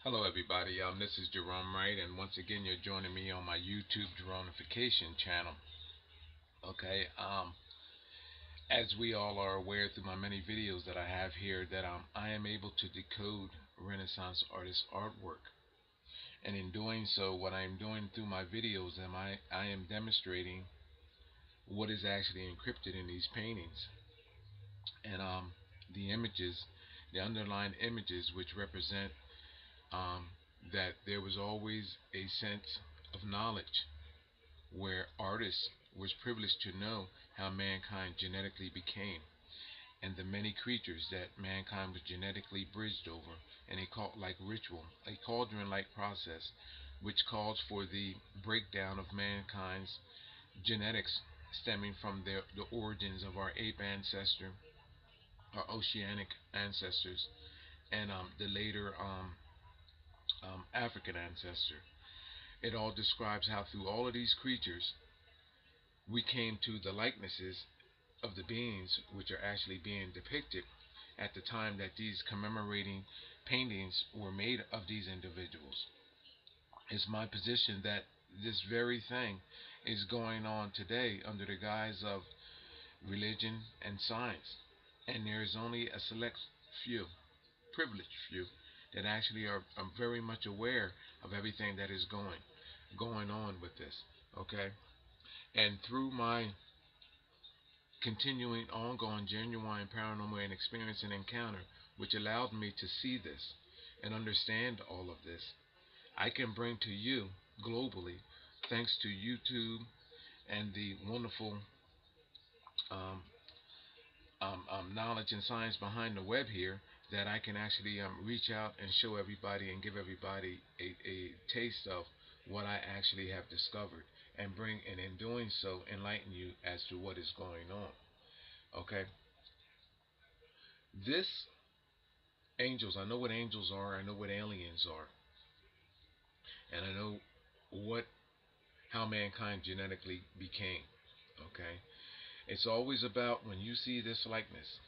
Hello everybody, this is Gerone Wright, and once again you're joining me on my YouTube Jeronification channel. Okay, as we all are aware through my many videos that I have here, that I am able to decode Renaissance artist artwork. And in doing so, what I am doing through my videos, I am demonstrating what is actually encrypted in these paintings. And the images, the underlying images which represent um, that there was always a sense of knowledge where artists was privileged to know how mankind genetically became and the many creatures that mankind was genetically bridged over in a cult-like ritual, a cauldron-like process which calls for the breakdown of mankind's genetics stemming from the origins of our ape ancestor, our oceanic ancestors, and the later African ancestor. It all describes how through all of these creatures we came to the likenesses of the beings which are actually being depicted at the time that these commemorating paintings were made of these individuals. It's my position that this very thing is going on today under the guise of religion and science. And there is only a select few, privileged few, that actually are very much aware of everything that is going on with this. Okay? And through my continuing, ongoing, genuine paranormal and experience and encounter, which allowed me to see this and understand all of this, I can bring to you globally, thanks to YouTube and the wonderful um, knowledge and science behind the web here, that I can actually reach out and show everybody and give everybody a taste of what I actually have discovered, and bring, and in doing so, enlighten you as to what is going on. Okay, this angels, I know what angels are, I know what aliens are, and I know what how mankind genetically became. Okay, it's always about when you see this likeness.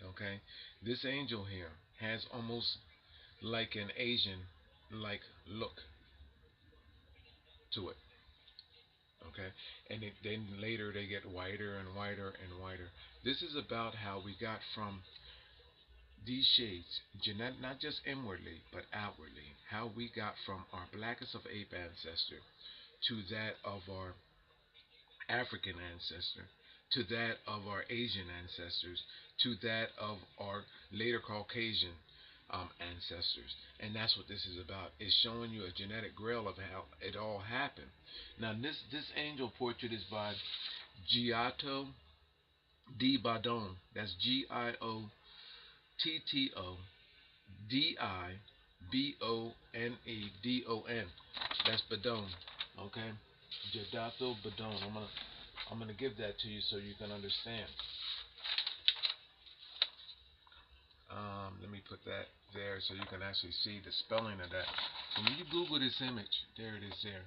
Okay, this angel here has almost like an Asian like look to it. Okay, and then later they get whiter and whiter and whiter. This is about how we got from these shades, not just inwardly but outwardly, how we got from our blackest of ape ancestor to that of our African ancestor, to that of our Asian ancestors, to that of our later Caucasian ancestors. And that's what this is about. It's showing you a genetic grail of how it all happened. Now, this angel portrait is by Giotto di Bondone. That's Giotto di Bondone. That's Bondone. Okay, Giotto Bondone. I'm gonna give that to you so you can understand. Let me put that there so you can actually see the spelling of that. So when you Google this image, there it is there.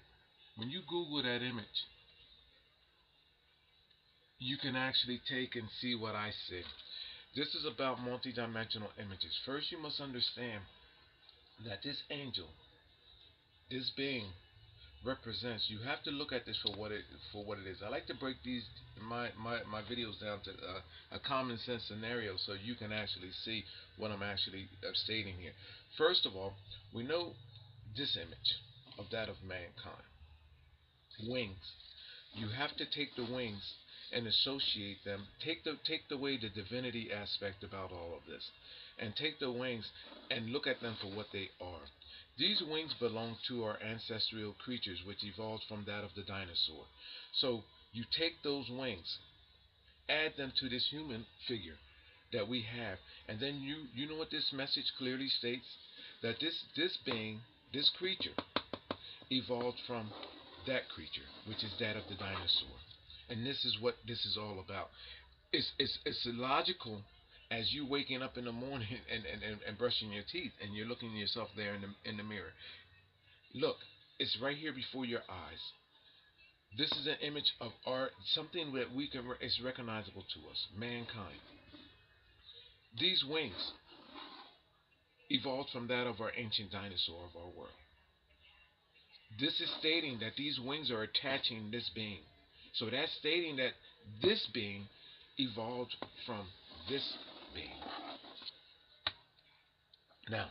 When you Google that image, you can actually take and see what I see. This is about multidimensional images. First, you must understand that this angel, this being, represents. You have to look at this for what it is. I like to break these my videos down to a common sense scenario so you can actually see what I'm actually stating here. First of all, we know this image of that of mankind. Wings. You have to take the wings and associate them. Take away the divinity aspect about all of this, and take the wings and look at them for what they are. These wings belong to our ancestral creatures, which evolved from that of the dinosaur. So you take those wings, add them to this human figure that we have, and then you know what this message clearly states, that this being, this creature, evolved from that creature, which is that of the dinosaur. And this is what this is all about. It's illogical as you waking up in the morning and brushing your teeth and you're looking at yourself there in the mirror. Look, it's right here before your eyes. This is an image of art, something that we can is recognizable to us, mankind. These wings evolved from that of our ancient dinosaur of our world. This is stating that these wings are attaching this being. So that's stating that this being evolved from this being. Now,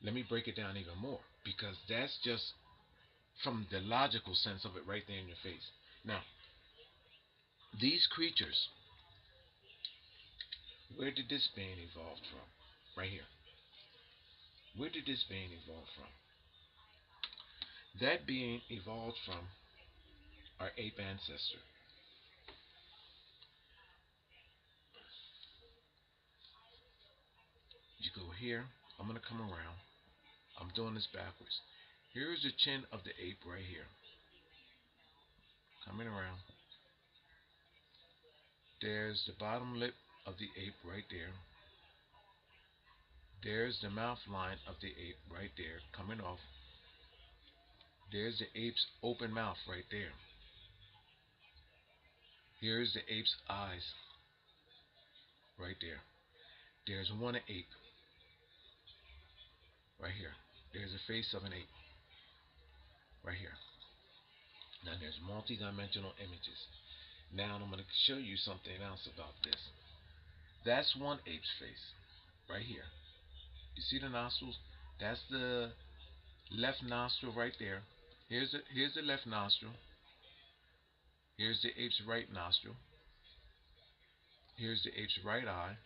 let me break it down even more because that's just from the logical sense of it right there in your face. Now, these creatures, where did this being evolve from? Right here. Where did this being evolve from? That being evolved from our ape ancestor. You go here. I'm going to come around. I'm doing this backwards. Here's the chin of the ape right here. Coming around. There's the bottom lip of the ape right there. There's the mouth line of the ape right there, coming off. There's the ape's open mouth right there. Here's the ape's eyes right there. There's one ape right here. There's the face of an ape right here. Now there's multi-dimensional images. Now I'm going to show you something else about this. That's one ape's face right here. You see the nostrils? That's the left nostril right there. Here's the left nostril. Here's the ape's right nostril. Here's the ape's right eye.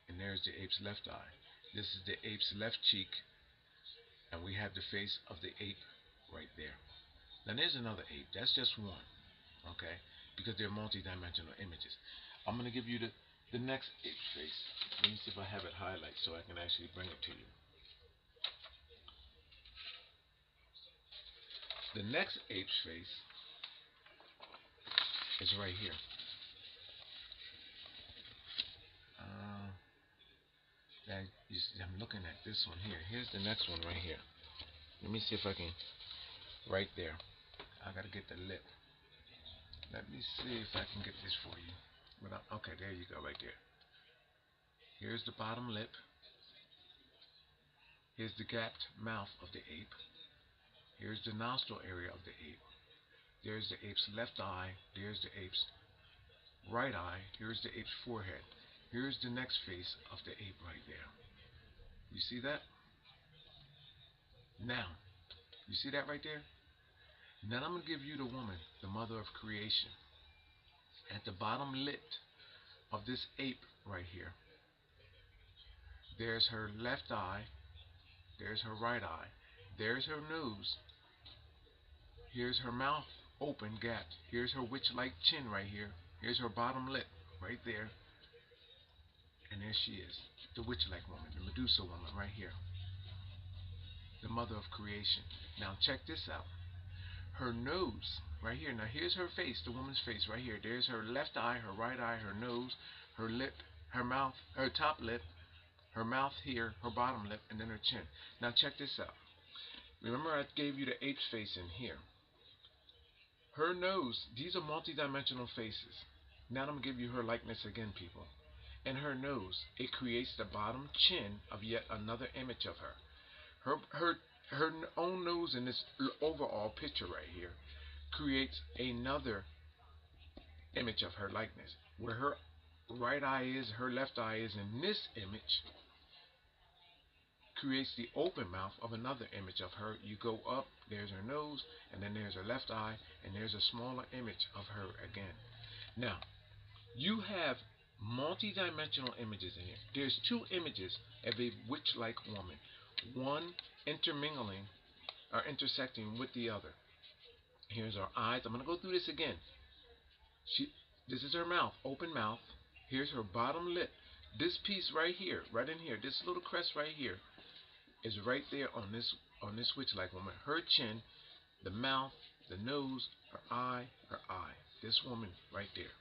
And there's the ape's left eye. This is the ape's left cheek. And we have the face of the ape right there. Now there's another ape. That's just one. Okay? Because they're multi-dimensional images. I'm going to give you the next ape's face. Let me see if I have it highlighted so I can actually bring it to you. The next ape's face is right here. I'm looking at this one here. Here's the next one right here. Let me see if I can. Right there. I gotta get the lip. Let me see if I can get this for you. Okay, there you go, right there. Here's the bottom lip. Here's the gapped mouth of the ape. Here's the nostril area of the ape. There's the ape's left eye. There's the ape's right eye. Here's the ape's forehead. Here's the next face of the ape right there. You see that? Now, you see that right there? Now I'm going to give you the woman, the mother of creation. At the bottom lip of this ape right here, there's her left eye. There's her right eye. There's her nose. Here's her mouth open, gapped. Here's her witch-like chin right here. Here's her bottom lip right there. And there she is, the witch-like woman, the Medusa woman right here. The mother of creation. Now check this out. Her nose right here. Now here's her face, the woman's face right here. There's her left eye, her right eye, her nose, her lip, her mouth, her top lip, her mouth here, her bottom lip, and then her chin. Now check this out. Remember I gave you the ape's face in here. Her nose, these are multi-dimensional faces. Now I'm going to give you her likeness again, people. And her nose, it creates the bottom chin of yet another image of her. Her own nose in this overall picture right here creates another image of her likeness. Where her right eye is, her left eye is in this image, creates the open mouth of another image of her. You go up, there's her nose, and then there's her left eye, and there's a smaller image of her again. Now, you have multi-dimensional images in here. There's two images of a witch-like woman. One intermingling or intersecting with the other. Here's her eyes. I'm going to go through this again. This is her mouth, open mouth. Here's her bottom lip. This piece right here, right in here, this little crest right here, is right there on this witch-like woman. Her chin, the mouth, the nose, her eye, her eye. This woman right there.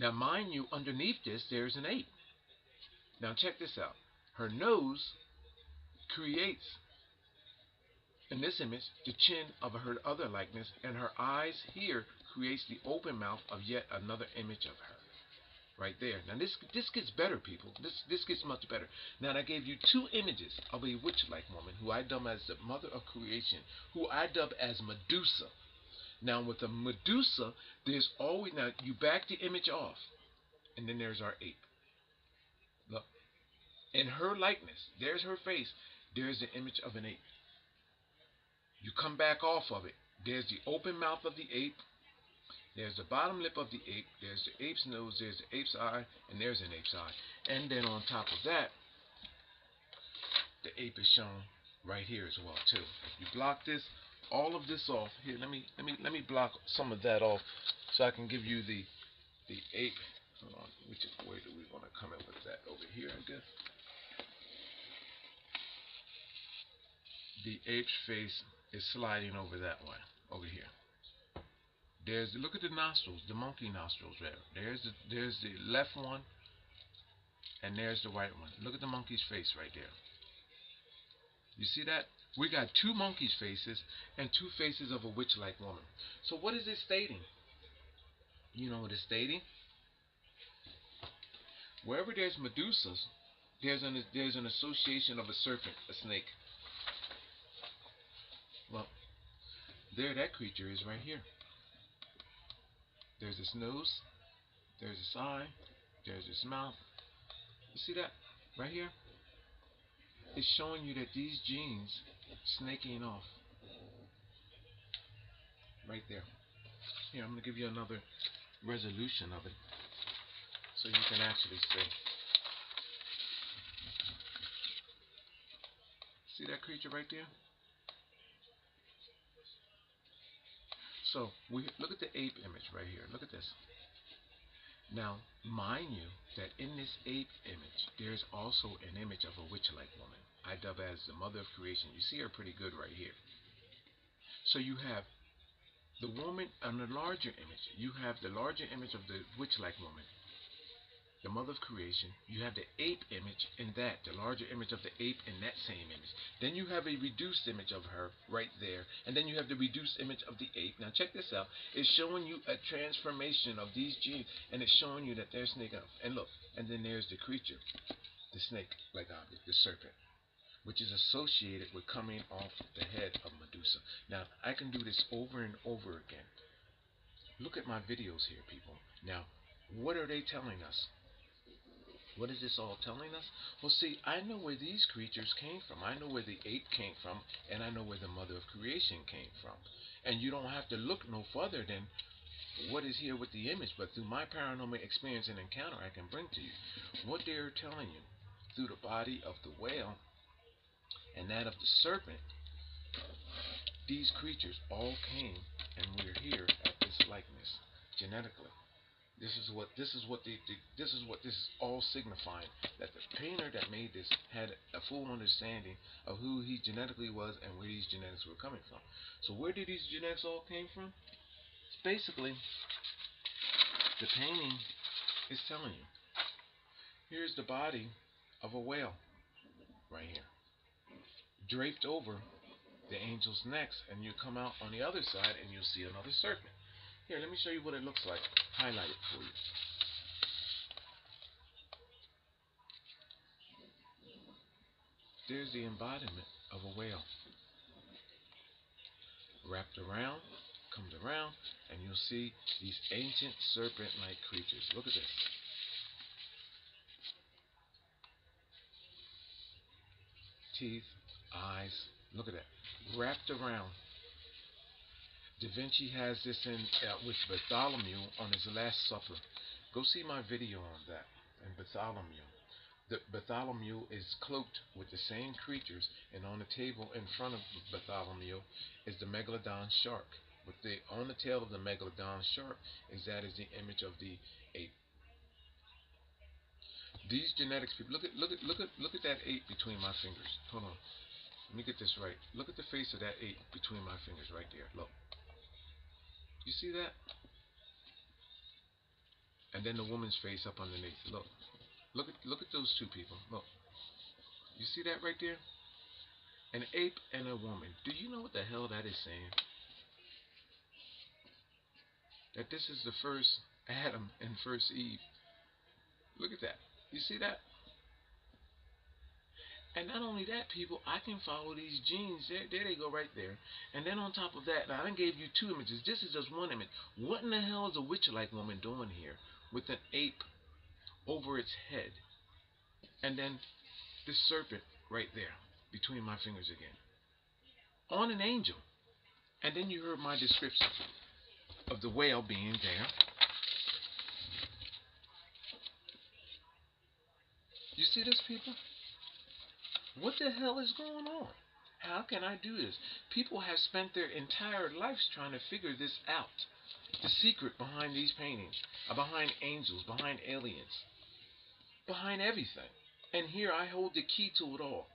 Now, mind you, underneath this, there's an ape. Now, check this out. Her nose creates, in this image, the chin of her other likeness, and her eyes here creates the open mouth of yet another image of her. right there. Now this gets better, people. This gets much better. Now I gave you two images of a witch-like woman who I dub as the mother of creation, who I dub as Medusa. Now with the Medusa, there's always, now you back the image off, and then there's our ape. Look, in her likeness, there's her face. There's the image of an ape. You come back off of it. There's the open mouth of the ape. There's the bottom lip of the ape. There's the ape's nose. There's the ape's eye. And there's an ape's eye. And then on top of that, the ape is shown right here as well too. You block this, all of this off. Here, let me block some of that off so I can give you the ape. Hold on. Which way do we want to come in with that? Over here, I guess. The ape's face is sliding over that way. Over here. Look at the nostrils, the monkey nostrils there. There's the left one, and there's the right one. Look at the monkey's face right there. You see that? We got two monkeys' faces and two faces of a witch-like woman. So what is it stating? You know what it's stating? Wherever there's Medusas, there's an association of a serpent, a snake. Well, there that creature is right here. There's its nose, there's its eye, there's its mouth. You see that? Right here? It's showing you that these genes snaking off. Right there. Here, I'm going to give you another resolution of it so you can actually see. See that creature right there? So, look at the ape image right here. Look at this. Now, mind you that in this ape image, there's also an image of a witch-like woman. I dub as the mother of creation. You see her pretty good right here. So you have the woman on the larger image. You have the larger image of the witch-like woman, the mother of creation. You have the ape image in that, the larger image of the ape in that same image. Then you have a reduced image of her right there. And then you have the reduced image of the ape. Now check this out. It's showing you a transformation of these genes, and it's showing you that they're snake up. And look, and then there's the creature, the snake-like object, the serpent, which is associated with coming off the head of Medusa. Now, I can do this over and over again. Look at my videos here, people. Now, what are they telling us? What is this all telling us? Well, see, I know where these creatures came from. I know where the ape came from, and I know where the mother of creation came from. And you don't have to look no further than what is here with the image, but through my paranormal experience and encounter, I can bring to you what they are telling you through the body of the whale and that of the serpent. These creatures all came, and we're here at this likeness genetically. This is what this is all signifying, that the painter that made this had a full understanding of who he genetically was and where these genetics were coming from. So where did these genetics all came from? It's basically, the painting is telling you. Here's the body of a whale right here, draped over the angel's necks, and you come out on the other side and you'll see another serpent. Here, let me show you what it looks like. Highlight it for you. There's the embodiment of a whale. Wrapped around, comes around, and you'll see these ancient serpent-like creatures. Look at this. Teeth, eyes, look at that. Wrapped around. Da Vinci has this in with Bartholomew on his Last Supper. Go see my video on that, and Bartholomew. The Bartholomew is cloaked with the same creatures, and on the table in front of Bartholomew is the megalodon shark. On the tail of the megalodon shark is the image of the ape. These genetics, people, look at that ape between my fingers. Hold on, let me get this right. Look at the face of that ape between my fingers right there. Look. You see that? And then the woman's face up underneath. Look at those two people. Look. You see that right there? An ape and a woman. Do you know what the hell that is saying? That this is the first Adam and first Eve. Look at that. You see that? And not only that, people, I can follow these genes. There they go right there. And then on top of that, now I done gave you two images. This is just one image. What in the hell is a witch-like woman doing here with an ape over its head? And then this serpent right there between my fingers again. On an angel. And then you heard my description of the whale being there. You see this, people? What the hell is going on? How can I do this? People have spent their entire lives trying to figure this out. The secret behind these paintings, behind angels, behind aliens, behind everything. And here I hold the key to it all.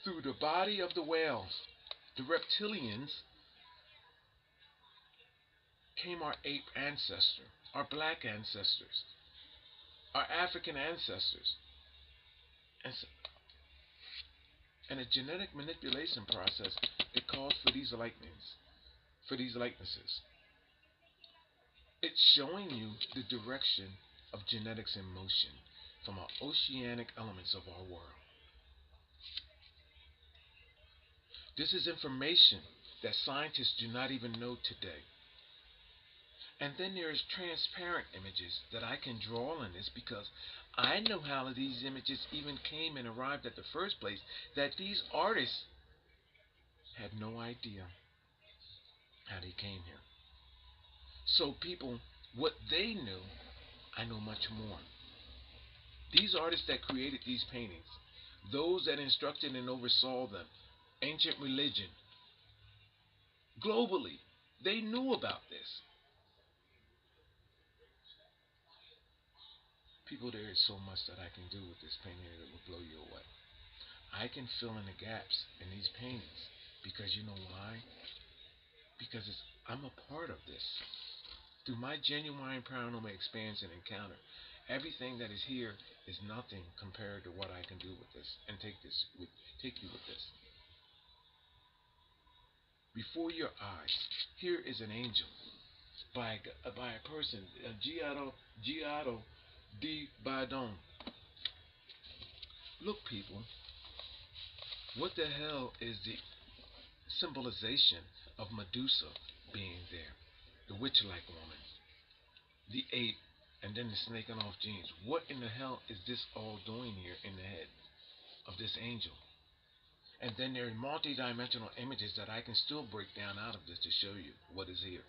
Through the body of the whales, the reptilians, came our ape ancestor, our black ancestors, our African ancestors. And, and a genetic manipulation process that calls for these likenesses. It's showing you the direction of genetics in motion from our oceanic elements of our world. This is information that scientists do not even know today. And then there's transparent images that I can draw on this because I know how these images even came and arrived at the first place, that these artists had no idea how they came here. So people, what they knew, I know much more. These artists that created these paintings, those that instructed and oversaw them, ancient religion, globally, they knew about this. People, there is so much that I can do with this painting that will blow you away. I can fill in the gaps in these paintings because you know why? Because I'm a part of this. Through my genuine paranormal experience and encounter, everything that is here is nothing compared to what I can do with this and take you with this. Before your eyes, here is an angel by a person, Giotto di Bondone. Look, people, what the hell is the symbolization of Medusa being there? The witch-like woman, the ape, and then the snaking off genes. What in the hell is this all doing here in the head of this angel? And then there are multi-dimensional images that I can still break down out of this to show you what is here.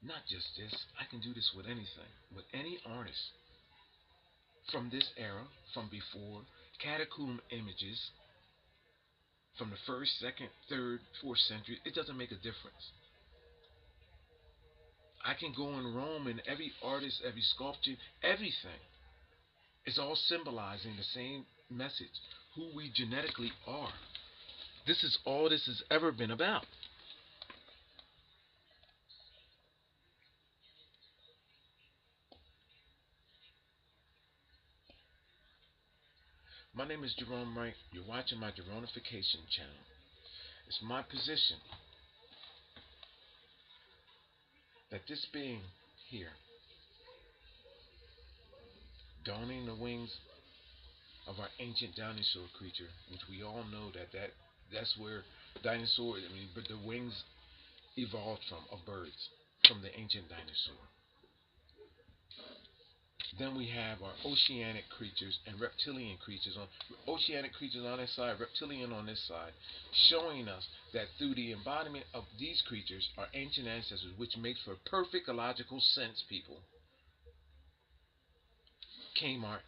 Not just this, I can do this with anything, with any artist. From this era, from before, catacomb images, from the first, second, third, fourth century, it doesn't make a difference. I can go in Rome and every artist, every sculpture, everything is all symbolizing the same message, who we genetically are. This is all this has ever been about. My name is Gerone Wright. You're watching my Geronification channel. It's my position that this being here, donning the wings of our ancient dinosaur creature, which we all know that's where but the wings evolved from, of birds, from the ancient dinosaur. Then we have our oceanic creatures and reptilian creatures on oceanic creatures on this side, reptilian on this side, showing us that through the embodiment of these creatures, our ancient ancestors, which makes for perfect logical sense, people, came our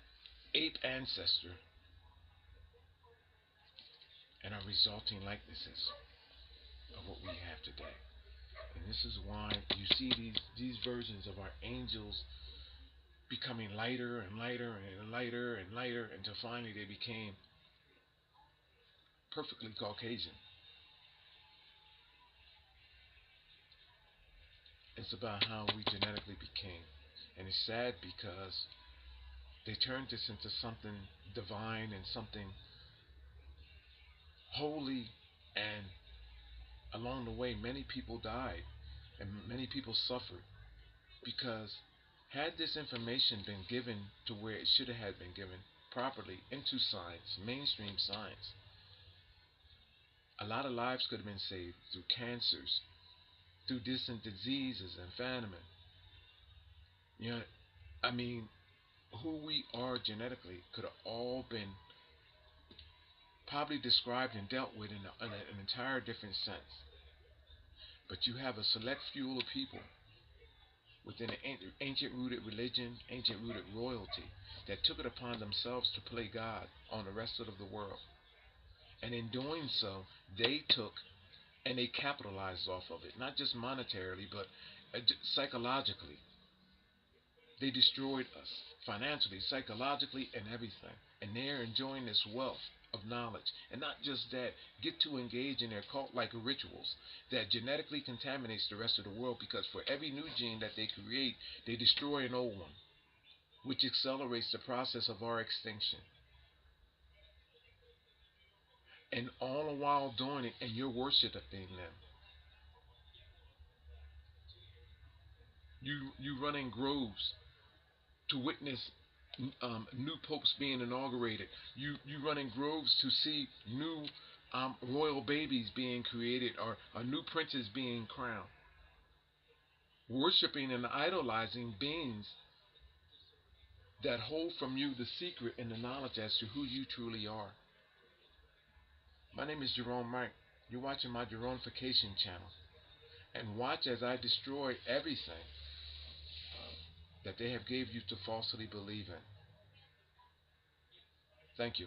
ape ancestor and our resulting likenesses of what we have today. And this is why you see these versions of our angels becoming lighter and lighter and lighter and lighter until finally they became perfectly Caucasian. It's about how we genetically became. And it's sad because they turned this into something divine and something holy and Along the way, many people died and many people suffered because had this information been given to where it should have been given properly into science, mainstream science, a lot of lives could have been saved through cancers, through distant diseases and famine. You know, I mean, who we are genetically could have all been probably described and dealt with in an entire different sense. But you have a select few of people within an ancient rooted religion, ancient rooted royalty that took it upon themselves to play God on the rest of the world. And in doing so, they took and they capitalized off of it, not just monetarily, but psychologically. They destroyed us financially, psychologically, and everything. And they're enjoying this wealth of knowledge. And not just that, get to engage in their cult like rituals that genetically contaminates the rest of the world because for every new gene that they create, they destroy an old one, which accelerates the process of our extinction. And all the while doing it, and you're worshiping them. You run in groves to witness new popes being inaugurated. You run in groves to see new royal babies being created or new princes being crowned. Worshipping and idolizing beings that hold from you the secret and the knowledge as to who you truly are. My name is Gerone Wright. You're watching my Jeronification channel. And watch as I destroy everything that they have gave you to falsely believe in. Thank you.